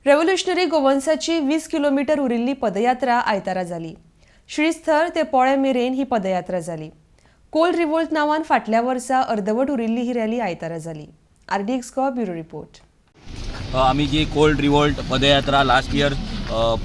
Revolutionary गोवन्साची 20 kilometre उरिल्ली पदयात्रा आयतारा जाली। श्रीस्थळ ते पोळे मेरेन ही पदयात्रा जाली। कोल रिवोल्ट नावान फाटल्या वर्सा अर्दवट उरिल्ली ही रॅली आयतारा जाली। RDX को ब्युरो रिपोर्ट। आम्ही जी कोल्ड रिवोल्ट पदयात्रा लास्ट इयर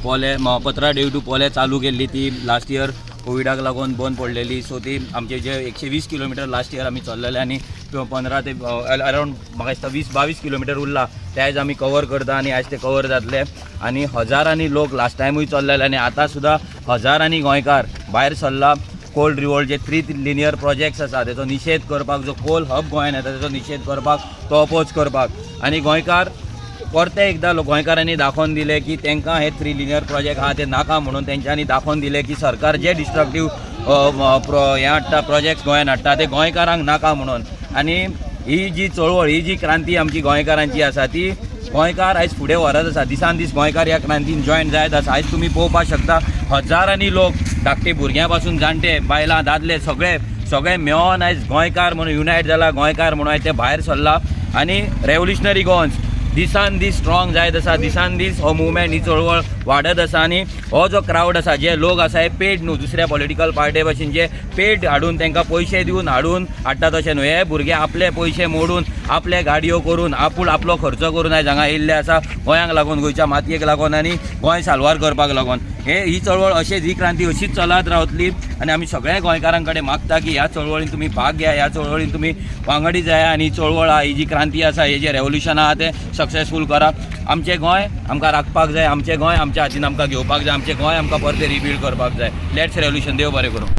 पोले पत्रा ड्यू टू पोले चालू केल्ली ती लास्ट इयर कोविडाक लागून बंद पडलेली। सो ती आमचे जे 120 किलोमीटर लास्ट इयर आम्ही चल्लेले आनी 15 ते अराउंड म्हाका दिसता 20-22 किलोमीटर उरला ते आयज आमी कवर करता आनी आयज ते कवर जातले। आनी हजारांनी लोक लास्ट टायमूय चल्लेले आनी आतां सुद्दां हजारांनी गोंयकार भायर सरला। कोल्ड रिवोल्ट जे 3 लिनियर प्रोजेक्ट्स आसा तेचो निशेध करपाक, जो कोल हब गोंयान येता तेचो निशेध करपाक, तो अपोज करपाक। आनी गोंयकार परते एकदा गोंयकारांनी दाखोवन दिले की तांकां हे 3 लिनियर प्रोजेक्ट आहा ते नाका म्हणून तेंच्यांनी दाखोवन दिले की सरकार जे डिस्ट्रक्टीव हे हाडटा प्रोजेक्ट्स गोंयान हाडटा ते गोंयकारांक नाका म्हणून। आनी ही जी चळवळ, ही जी क्रांती आमची गोंयकारांची आसा ती गोंयकार आयज फुडें व्हरत आसा। दिसान दीस गोंयकार ह्या क्रांतीन जॉयन जायत आसा। आयज तुमी पळोवपाक शकता हजारांनी लोक, धाकटे भुरग्यां पासून जाणटे, बायलां दादले सगळे मेळोन आयज गोंयकार म्हणून युनायट जाला, गोंयकार म्हणून आयज ते भायर सरला। आनी रेव्होल्युशनरी गोवन्स दिसान दीस स्ट्रॉंग जायत आसा, दिसान दीस हो मुवमेंट, ही चळवळ वाडत आसा। आनी हो जो क्रावड आसा, जे लोक आसा हे पेड न्हू, दुसऱ्या पॉलिटिकल पार्टी भशेन जे पेड हाडून तांकां पयशे दिवन हाडून हाडटा तशें न्हू। हे भुरगे आपले पयशे मोडून, आपले गाडयो करून, आपलो खर्च करून आयज हांगा येयल्ले आसा गोंयांक लागून, गोंयच्या मातयेक लागून आनी गोंय साल्वार करपाक लागून। ही चळवळ अशीच, ही क्रांती अशीच चलत रावतली। आनी आमी सगळ्या गोंयकारां कडेन मागता की ह्या चळवळीन तुमी भाग घ्या, ह्या चळवळीन तुमी वांगडी जाया आनी चळवळ ही जी क्रांती आसा, हे जे रेव्होल्युशन आहा ते सक्सेसफूल करा। आमचें गोंय आमकां राखपाक जाय, आमचें गोंय आमच्या हातीन आमकां घेवपाक जाय, आमचें गोंय आमकां परते रिबिल्ड करपाक जाय। Let's revolution. देव बरें करूं।